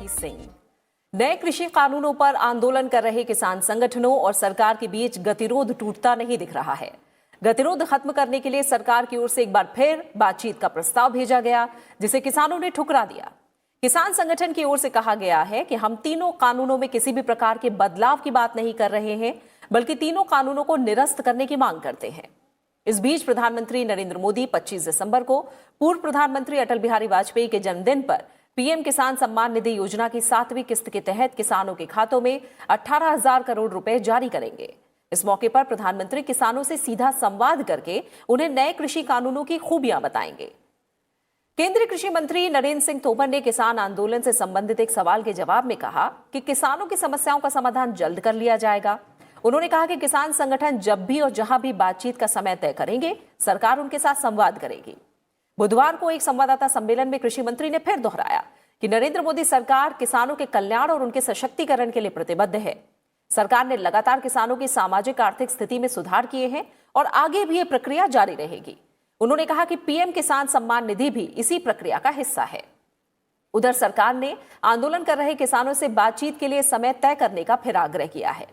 की सिंह। नए कृषि कानूनों पर आंदोलन कर रहे किसान संगठनों और सरकार के बीच गतिरोध टूटता नहीं दिख रहा है। गतिरोध खत्म करने के लिए सरकार की ओर से एक बार फिर बातचीत का प्रस्ताव भेजा गया, जिसे किसानों ने ठुकरा दिया। किसान संगठन की ओर से कहा गया है कि हम तीनों कानूनों में किसी भी प्रकार के बदलाव की बात नहीं कर रहे हैं, बल्कि तीनों कानूनों को निरस्त करने की मांग करते हैं। इस बीच प्रधानमंत्री नरेंद्र मोदी 25 दिसंबर को पूर्व प्रधानमंत्री अटल बिहारी वाजपेयी के जन्मदिन पर पीएम किसान सम्मान निधि योजना की 7वीं किस्त के तहत किसानों के खातों में 18,000 करोड़ रुपए जारी करेंगे। इस मौके पर प्रधानमंत्री किसानों से सीधा संवाद करके उन्हें नए कृषि कानूनों की खूबियां बताएंगे। केंद्रीय कृषि मंत्री नरेंद्र सिंह तोमर ने किसान आंदोलन से संबंधित एक सवाल के जवाब में कहा कि किसानों की समस्याओं का समाधान जल्द कर लिया जाएगा। उन्होंने कहा कि किसान संगठन जब भी और जहां भी बातचीत का समय तय करेंगे, सरकार उनके साथ संवाद करेगी। बुधवार को एक संवाददाता सम्मेलन में कृषि मंत्री ने फिर दोहराया कि नरेंद्र मोदी सरकार किसानों के कल्याण और उनके सशक्तिकरण के लिए प्रतिबद्ध है। सरकार ने लगातार किसानों की सामाजिक आर्थिक स्थिति में सुधार किए हैं और आगे भी ये प्रक्रिया जारी रहेगी। उन्होंने कहा कि पीएम किसान सम्मान निधि भी इसी प्रक्रिया का हिस्सा है। उधर सरकार ने आंदोलन कर रहे किसानों से बातचीत के लिए समय तय करने का फिर आग्रह किया है।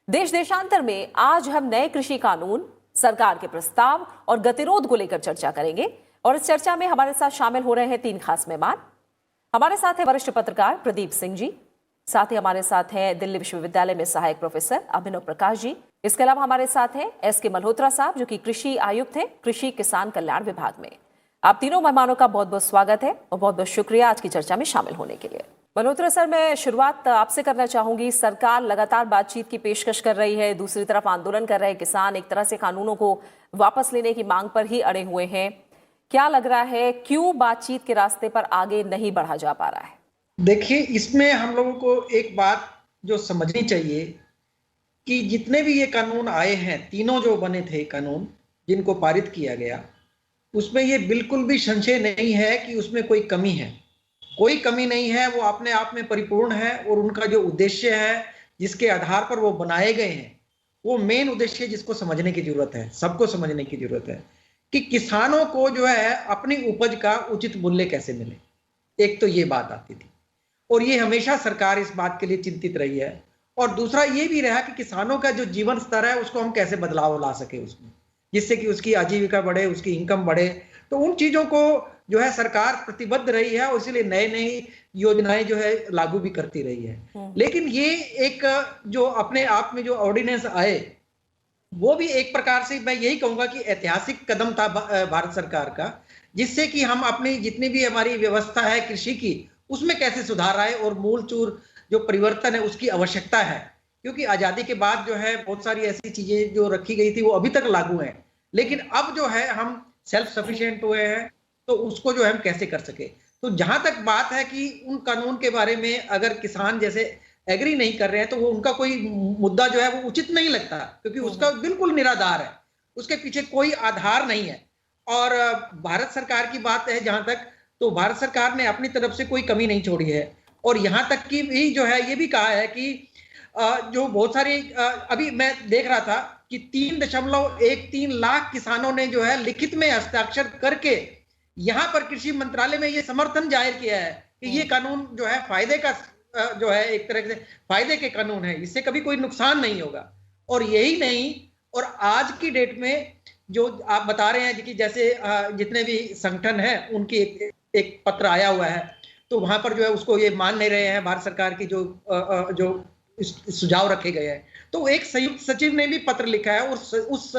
देश देशांतर में आज हम नए कृषि कानून, सरकार के प्रस्ताव और गतिरोध को लेकर चर्चा करेंगे और इस चर्चा में हमारे साथ शामिल हो रहे हैं 3 खास मेहमान। हमारे साथ है वरिष्ठ पत्रकार प्रदीप सिंह जी, साथ ही हमारे साथ हैं दिल्ली विश्वविद्यालय में सहायक प्रोफेसर अभिनव प्रकाश जी। इसके अलावा हमारे साथ हैं एस.के. मल्होत्रा साहब, जो कि कृषि आयुक्त हैं कृषि किसान कल्याण विभाग में। आप तीनों मेहमानों का बहुत बहुत स्वागत है और बहुत बहुत शुक्रिया आज की चर्चा में शामिल होने के लिए। मल्होत्रा सर, मैं शुरुआत आपसे करना चाहूंगी। सरकार लगातार बातचीत की पेशकश कर रही है, दूसरी तरफ आंदोलन कर रहे किसान एक तरह से कानूनों को वापस लेने की मांग पर ही अड़े हुए हैं। क्या लग रहा है, क्यों बातचीत के रास्ते पर आगे नहीं बढ़ा जा पा रहा है? देखिए, इसमें हम लोगों को एक बात जो समझनी चाहिए कि जितने भी ये कानून आए हैं, तीनों जो बने थे कानून जिनको पारित किया गया, उसमें ये बिल्कुल भी संशय नहीं है कि उसमें कोई कमी है। कोई कमी नहीं है, वो अपने आप में परिपूर्ण है और उनका जो उद्देश्य है, जिसके आधार पर वो बनाए गए हैं, वो मेन उद्देश्य जिसको समझने की जरूरत है, सबको समझने की जरूरत है कि किसानों को जो है अपनी उपज का उचित मूल्य कैसे मिले। एक तो ये बात आती थी और ये हमेशा सरकार इस बात के लिए चिंतित रही है। और दूसरा ये भी रहा कि किसानों का जो जीवन स्तर है उसको हम कैसे बदलाव ला सके उसमें, जिससे कि उसकी आजीविका बढ़े, उसकी इनकम बढ़े। तो उन चीजों को जो है सरकार प्रतिबद्ध रही है और इसीलिए नई नई योजनाएं जो है लागू भी करती रही है। लेकिन ये एक जो अपने आप में जो ऑर्डिनेंस आए, वो भी एक प्रकार से मैं यही कहूंगा कि ऐतिहासिक कदम था भारत सरकार का, जिससे कि हम अपनी जितनी भी हमारी व्यवस्था है कृषि की, उसमें कैसे सुधार आए और मूल चूर जो परिवर्तन है उसकी आवश्यकता है। क्योंकि आजादी के बाद जो है बहुत सारी ऐसी चीजें जो रखी गई थी वो अभी तक लागू हैं, लेकिन अब जो है हम सेल्फ सफिशिएंट हुए हैं, तो उसको जो है हम कैसे कर सके। तो जहां तक बात है कि उन कानून के बारे में अगर किसान जैसे एग्री नहीं कर रहे हैं, तो वो उनका कोई मुद्दा जो है वो उचित नहीं लगता, क्योंकि उसका बिल्कुल निराधार है, उसके पीछे कोई आधार नहीं है। और भारत सरकार की बात है जहां तक, तो भारत सरकार ने अपनी तरफ से कोई कमी नहीं छोड़ी है। और यहां तक कि भी जो है ये भी कहा है कि जो बहुत सारे अभी मैं देख रहा था कि 3.13 लाख किसानों ने जो है लिखित में हस्ताक्षर करके यहां पर कृषि मंत्रालय में ये समर्थन जाहिर किया है कि ये कानून जो है फायदे का जो है एक तरह से फायदे के कानून है, इससे कभी कोई नुकसान नहीं होगा। और यही नहीं, और आज की डेट में जो आप बता रहे हैं कि जैसे जितने भी संगठन हैं उनकी एक पत्र आया हुआ है, तो वहां पर जो है उसको ये मान नहीं रहे हैं भारत सरकार की जो सुझाव रखे गए हैं। तो एक संयुक्त सचिव ने भी पत्र लिखा है और उस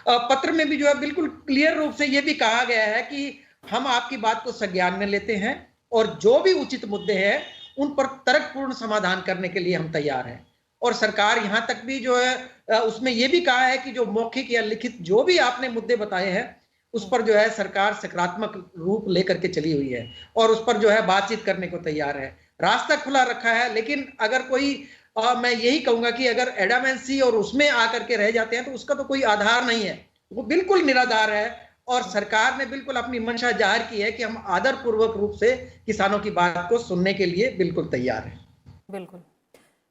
पत्र में भी जो है बिल्कुल क्लियर रूप से ये भी कहा गया है कि हम आपकी बात को संज्ञान में लेते हैं और जो भी उचित मुद्दे हैं उन पर तर्कपूर्ण समाधान करने के लिए हम तैयार हैं। और सरकार यहां तक भी जो है उसमें यह भी कहा है कि जो मौखिक या लिखित जो भी आपने मुद्दे बताए हैं उस पर जो है सरकार सकारात्मक रूप लेकर के चली हुई है और उस पर जो है बातचीत करने को तैयार है। रास्ता खुला रखा है, लेकिन अगर कोई मैं यही कहूंगा कि अगर एडामेंसी और उसमें आकर के रह जाते हैं तो उसका तो कोई आधार नहीं है, वो बिल्कुल निराधार है। और सरकार ने बिल्कुल अपनी मंशा जाहिर की है कि हम आदर पूर्वक रूप से किसानों की बात को सुनने के लिए बिल्कुल तैयार हैं। बिल्कुल।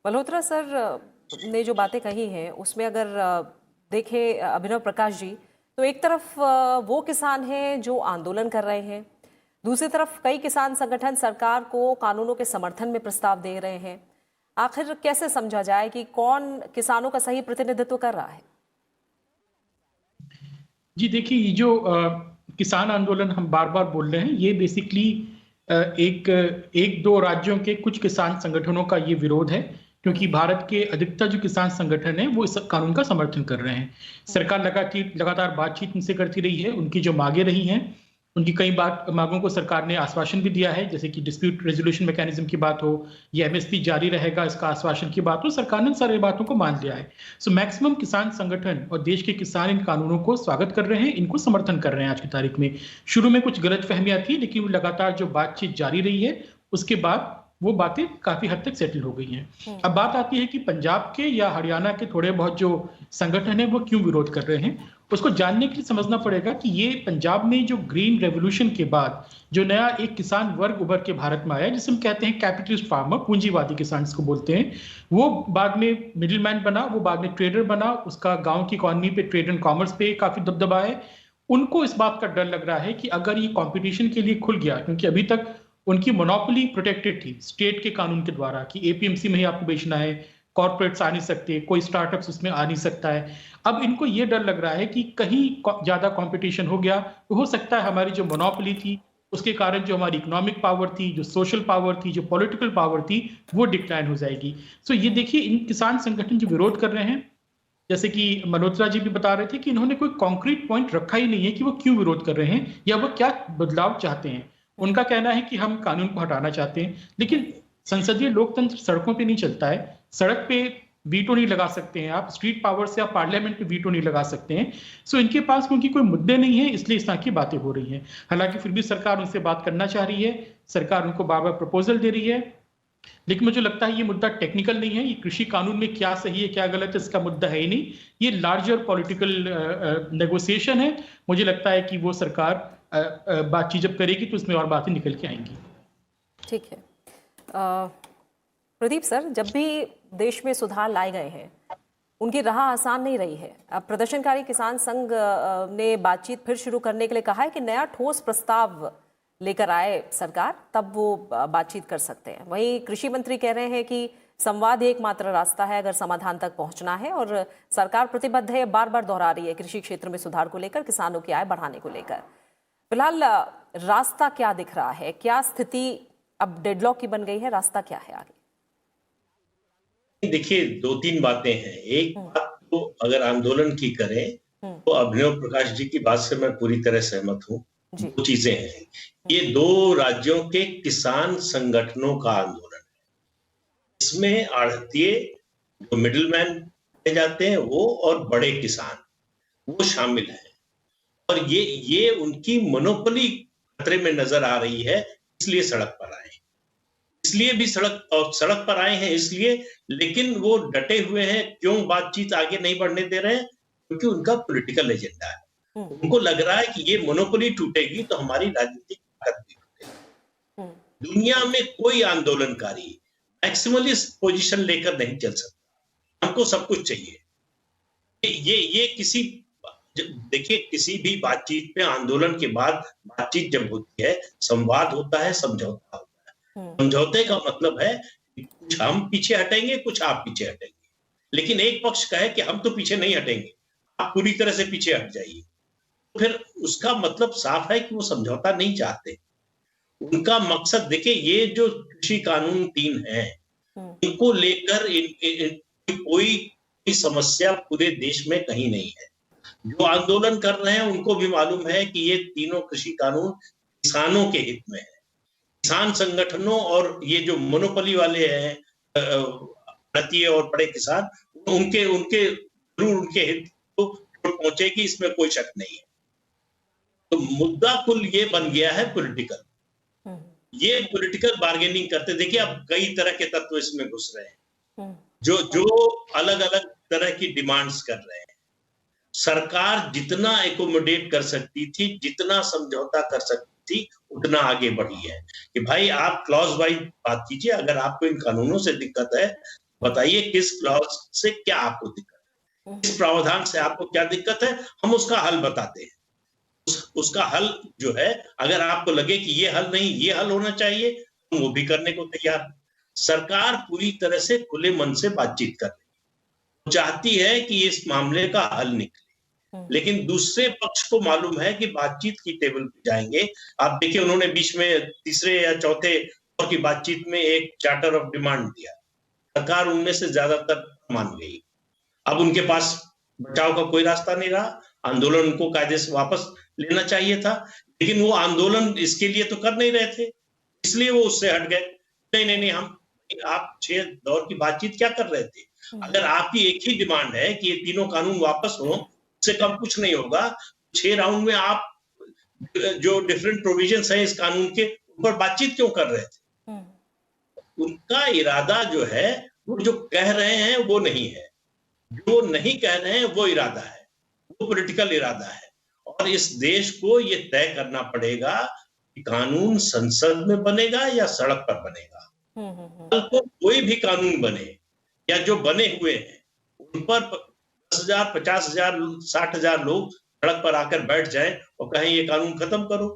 मल्होत्रा सर ने जो बातें कही हैं उसमें अगर देखें अभिनव प्रकाश जी, तो एक तरफ वो किसान हैं जो आंदोलन कर रहे हैं, दूसरी तरफ कई किसान संगठन सरकार को कानूनों के समर्थन में प्रस्ताव दे रहे हैं। आखिर कैसे समझा जाए कि कौन किसानों का सही प्रतिनिधित्व कर रहा है? जी देखिए, ये जो किसान आंदोलन हम बार बार बोल रहे हैं, ये बेसिकली एक दो राज्यों के कुछ किसान संगठनों का ये विरोध है, क्योंकि भारत के अधिकतर जो किसान संगठन हैं वो इस कानून का समर्थन कर रहे हैं। सरकार लगातार बातचीत उनसे करती रही है, उनकी जो मांगे रही हैं, उनकी कई मांगों को सरकार ने आश्वासन भी दिया है, जैसे कि डिस्प्यूट रेजोल्यूशन मैकेनिज्म की बात हो या एमएसपी जारी रहेगा इसका आश्वासन की बात हो, सरकार ने सारी बातों को मान लिया है। सो मैक्सिमम किसान संगठन और देश के किसान इन कानूनों को स्वागत कर रहे हैं, इनको समर्थन कर रहे हैं। आज की तारीख में शुरू में कुछ गलतफहमियां थी, लेकिन लगातार जो बातचीत जारी रही है उसके बाद वो बातें काफी हद तक सेटल हो गई हैं। अब बात आती है कि पंजाब के या हरियाणा के थोड़े बहुत जो संगठन है वो क्यों विरोध कर रहे हैं। उसको जानने के लिए समझना पड़ेगा कि ये पंजाब में जो ग्रीन रेवोल्यूशन के बाद जो नया एक किसान वर्ग उभर के भारत में आया, जिसे हम कहते हैं कैपिटलिस्ट फार्मर, पूंजीवादी किसान जिसको बोलते हैं, वो बाद में मिडिलमैन बना, वो बाद में ट्रेडर बना, उसका गांव की इकोनॉमी पे, ट्रेड एंड कॉमर्स पे काफी दबदबा है। उनको इस बात का डर लग रहा है कि अगर ये कंपटीशन के लिए खुल गया, क्योंकि अभी तक उनकी मोनोपोली प्रोटेक्टेड थी स्टेट के कानून के द्वारा कि एपीएमसी में ही आपको बेचना है, कॉर्पोरेट्स आ नहीं सकते, कोई स्टार्टअप्स उसमें आ नहीं सकता है। अब इनको ये डर लग रहा है कि कहीं ज्यादा कंपटीशन हो गया तो हो सकता है हमारी जो मोनोपोली थी उसके कारण जो हमारी इकोनॉमिक पावर थी, जो सोशल पावर थी, जो पॉलिटिकल पावर थी, वो डिक्लाइन हो जाएगी। सो ये देखिए, इन किसान संगठन जो विरोध कर रहे हैं, जैसे कि मल्होत्रा जी भी बता रहे थे कि इन्होंने कोई कॉन्क्रीट पॉइंट रखा ही नहीं है कि वो क्यों विरोध कर रहे हैं या वो क्या बदलाव चाहते हैं। उनका कहना है कि हम कानून को हटाना चाहते हैं, लेकिन संसदीय लोकतंत्र सड़कों पे नहीं चलता है। सड़क पे वीटो नहीं लगा सकते हैं आप, स्ट्रीट पावर से आप पार्लियामेंट पे वीटो नहीं लगा सकते हैं। सो इनके पास क्योंकि कोई मुद्दे नहीं है, इसलिए इस तरह की बातें हो रही हैं। हालांकि फिर भी सरकार उनसे बात करना चाह रही है, सरकार उनको बार बार प्रपोजल दे रही है, लेकिन मुझे लगता है ये मुद्दा टेक्निकल नहीं है। ये कृषि कानून में क्या सही है क्या गलत है इसका मुद्दा है ही नहीं, ये लार्जर पॉलिटिकल नेगोशिएशन है। मुझे लगता है कि वो सरकार बातचीत जब करेगी तो उसमें और बातें निकल के आएंगी। ठीक है। प्रदीप सर, जब भी देश में सुधार लाए गए हैं उनकी राह आसान नहीं रही है। अब प्रदर्शनकारी किसान संघ ने बातचीत फिर शुरू करने के लिए कहा है कि नया ठोस प्रस्ताव लेकर आए सरकार, तब वो बातचीत कर सकते हैं। वहीं कृषि मंत्री कह रहे हैं कि संवाद ही एकमात्र रास्ता है अगर समाधान तक पहुंचना है, और सरकार प्रतिबद्ध है, बार बार दोहरा रही है कृषि क्षेत्र में सुधार को लेकर, किसानों की आय बढ़ाने को लेकर। फिलहाल रास्ता क्या दिख रहा है? क्या स्थिति अब डेडलॉक की बन गई है? रास्ता क्या है आगे? देखिए, दो तीन बातें हैं। एक बात तो अगर आंदोलन की करें तो अभिनव प्रकाश जी की बात से मैं पूरी तरह सहमत हूँ। दो चीजें हैं, ये दो राज्यों के किसान संगठनों का आंदोलन है। इसमें आढ़तिये जो मिडिलमैन कहे जाते हैं वो और बड़े किसान वो शामिल हैं, और ये उनकी मोनोपोली खतरे में नजर आ रही है, इसलिए सड़क पर आए। इसलिए भी सड़क पर आए हैं इसलिए, लेकिन वो डटे हुए हैं। क्यों बातचीत आगे नहीं बढ़ने दे रहे हैं? क्योंकि उनका पॉलिटिकल एजेंडा है। उनको लग रहा है कि ये मोनोपोली टूटेगी तो हमारी राजनीतिक ताकत भी टूटेगी। दुनिया में कोई आंदोलनकारी मैक्सिमलिस्ट पोजीशन लेकर नहीं चल सकता। हमको सब कुछ चाहिए। ये किसी देखिए, किसी भी बातचीत पे आंदोलन के बाद बातचीत जब होती है, संवाद होता है, समझौता होता है। समझौते का मतलब है कि कुछ हम पीछे हटेंगे, कुछ आप पीछे हटेंगे, लेकिन एक पक्ष कहे कि हम तो पीछे नहीं हटेंगे, आप पूरी तरह से पीछे हट जाइए, तो फिर उसका मतलब साफ है कि वो समझौता नहीं चाहते। उनका मकसद देखिए, ये जो कृषि कानून 3 है, इनको लेकर कोई समस्या पूरे देश में कहीं नहीं है। जो आंदोलन कर रहे हैं उनको भी मालूम है कि ये तीनों कृषि कानून किसानों के हित में है। किसान संगठनों और ये जो मोनोपोली वाले हैं, आढ़तिये और बड़े किसान, उनके जरूर उनके हित को पहुंचेगी, इसमें कोई शक नहीं है। तो मुद्दा कुल ये बन गया है पॉलिटिकल। ये पॉलिटिकल बार्गेनिंग करते, देखिए अब कई तरह के तत्व इसमें घुस रहे हैं, जो अलग अलग तरह की डिमांड्स कर रहे हैं। सरकार जितना एकोमोडेट कर सकती थी, जितना समझौता कर सकती थी, उतना आगे बढ़ी है कि भाई आप क्लॉज वाइज बात कीजिए। अगर आपको इन कानूनों से दिक्कत है, बताइए किस क्लॉज से क्या आपको दिक्कत है, किस प्रावधान से आपको क्या दिक्कत है, हम उसका हल बताते हैं। उसका हल जो है, अगर आपको लगे कि ये हल नहीं, ये हल होना चाहिए, हम वो भी करने को तैयार हैं। सरकार पूरी तरह से खुले मन से बातचीत कर रही है, चाहती है कि इस मामले का हल निकले, लेकिन दूसरे पक्ष को मालूम है कि बातचीत की टेबल पे जाएंगे। आप देखिए, उन्होंने बीच में तीसरे या चौथे दौर की बातचीत में एक चार्टर ऑफ डिमांड दिया, सरकार उनमें से ज्यादातर मान गई। अब उनके पास बचाव का कोई रास्ता नहीं रहा, आंदोलन को कायदे से वापस लेना चाहिए था, लेकिन वो आंदोलन इसके लिए तो कर नहीं रहे थे, इसलिए वो उससे हट गए। नहीं नहीं नहीं, हम आप 6 दौर की बातचीत क्या कर रहे थे? अगर आपकी एक ही डिमांड है कि ये तीनों कानून वापस हो, उससे कम कुछ नहीं होगा, 6 राउंड में आप जो डिफरेंट प्रोविजंस हैं इस कानून के ऊपर बातचीत क्यों कर रहे थे? उनका इरादा जो है, वो जो कह रहे हैं वो नहीं है, जो नहीं कह रहे हैं वो इरादा है, वो पॉलिटिकल इरादा है। और इस देश को ये तय करना पड़ेगा कि कानून संसद में बनेगा या सड़क पर बनेगा। कल को कोई भी कानून बने या जो बने हुए हैं उन पर 10,000, 50,000, 60,000 लोग सड़क पर आकर बैठ जाएं और कहें ये कानून खत्म करो,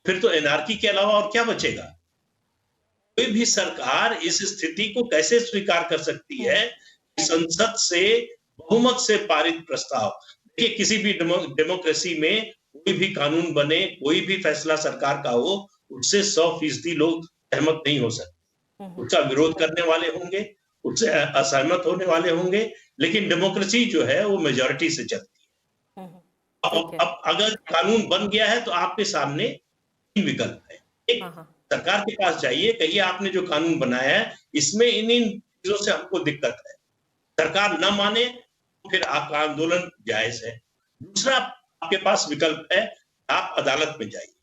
फिर तो एनार्की के अलावा और क्या बचेगा? कोई भी सरकार इस स्थिति को कैसे स्वीकार कर सकती है कि संसद से बहुमत से पारित प्रस्ताव, देखिए किसी भी डेमोक्रेसी में कोई भी कानून बने, कोई भी फैसला सरकार का हो, उससे 100% लोग सहमत नहीं हो सकते। उसका विरोध करने वाले होंगे, उससे असहमत होने वाले होंगे, लेकिन डेमोक्रेसी जो है वो मेजॉरिटी से चलती है। अब अगर कानून बन गया है तो आपके सामने 3 विकल्प है। एक, सरकार के पास जाइए, कहिए आपने जो कानून बनाया है इसमें इन चीजों से हमको दिक्कत है, सरकार न माने तो फिर आपका आंदोलन जायज है। दूसरा आपके पास विकल्प है, आप अदालत में जाइए,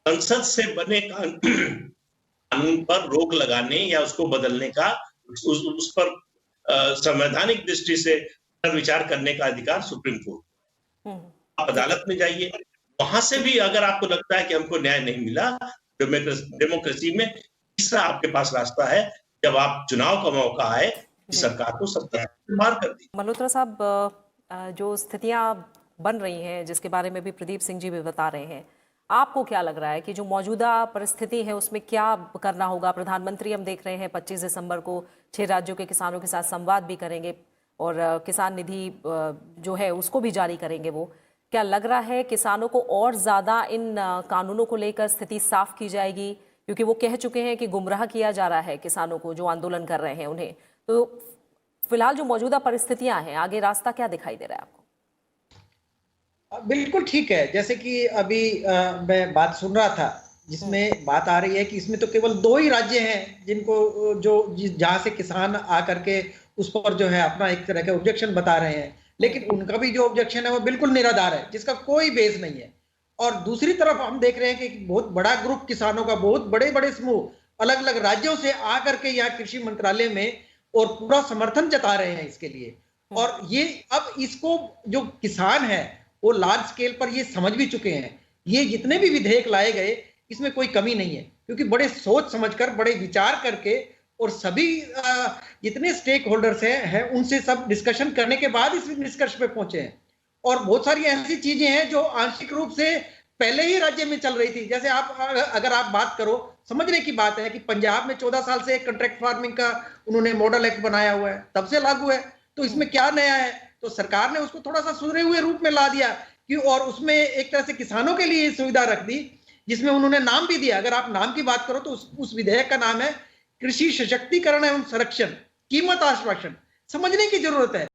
संसद से बने कानून पर रोक लगाने या उसको बदलने का, उस पर संवैधानिक दृष्टि से विचार करने का अधिकार सुप्रीम कोर्ट। आप अदालत में जाइए, वहां से भी अगर आपको लगता है कि हमको न्याय नहीं मिला, डेमोक्रेसी में तीसरा आपके पास रास्ता है, जब आप चुनाव का मौका आए, सरकार को सत्ता से बाहर कर दी। मल्होत्रा साहब, जो स्थितियां बन रही हैं जिसके बारे में भी प्रदीप सिंह जी भी बता रहे हैं, आपको क्या लग रहा है कि जो मौजूदा परिस्थिति है उसमें क्या करना होगा? प्रधानमंत्री हम देख रहे हैं 25 दिसंबर को 6 राज्यों के किसानों के साथ संवाद भी करेंगे और किसान निधि जो है उसको भी जारी करेंगे। वो क्या लग रहा है किसानों को और ज्यादा इन कानूनों को लेकर स्थिति साफ की जाएगी? क्योंकि वो कह चुके हैं कि गुमराह किया जा रहा है किसानों को, जो आंदोलन कर रहे हैं उन्हें। तो फिलहाल जो मौजूदा परिस्थितियां हैं, आगे रास्ता क्या दिखाई दे रहा है आपको? बिल्कुल ठीक है, जैसे कि अभी मैं बात सुन रहा था जिसमें बात आ रही है कि इसमें तो केवल 2 ही राज्य हैं जिनको जहां से किसान आकर के उस पर जो है अपना एक तरह का ऑब्जेक्शन बता रहे हैं, लेकिन उनका भी जो ऑब्जेक्शन है वो बिल्कुल निराधार है, जिसका कोई बेस नहीं है। और दूसरी तरफ हम देख रहे हैं कि एक बहुत बड़ा ग्रुप किसानों का, बहुत बड़े बड़े समूह अलग अलग राज्यों से आकर के यहाँ कृषि मंत्रालय में और पूरा समर्थन जता रहे हैं इसके लिए। और ये अब इसको जो किसान है वो लार्ज स्केल पर ये समझ भी चुके हैं, ये जितने भी विधेयक लाए गए इसमें कोई कमी नहीं है, क्योंकि बड़े सोच समझकर, बड़े विचार करके और सभी जितने स्टेक होल्डर्स हैं उनसे सब डिस्कशन करने के बाद इस निष्कर्ष पे पहुंचे हैं। और बहुत सारी ऐसी चीजें हैं जो आंशिक रूप से पहले ही राज्य में चल रही थी। जैसे आप अगर आप बात करो, समझने की बात है कि पंजाब में 14 साल से कॉन्ट्रैक्ट फार्मिंग का उन्होंने मॉडल एक्ट बनाया हुआ है, तब से लागू है, तो इसमें क्या नया है? तो सरकार ने उसको थोड़ा सा सुधरे हुए रूप में ला दिया कि, और उसमें एक तरह से किसानों के लिए सुविधा रख दी, जिसमें उन्होंने नाम भी दिया। अगर आप नाम की बात करो तो उस विधेयक का नाम है कृषि सशक्तिकरण एवं संरक्षण कीमत आश्वासन। समझने की जरूरत है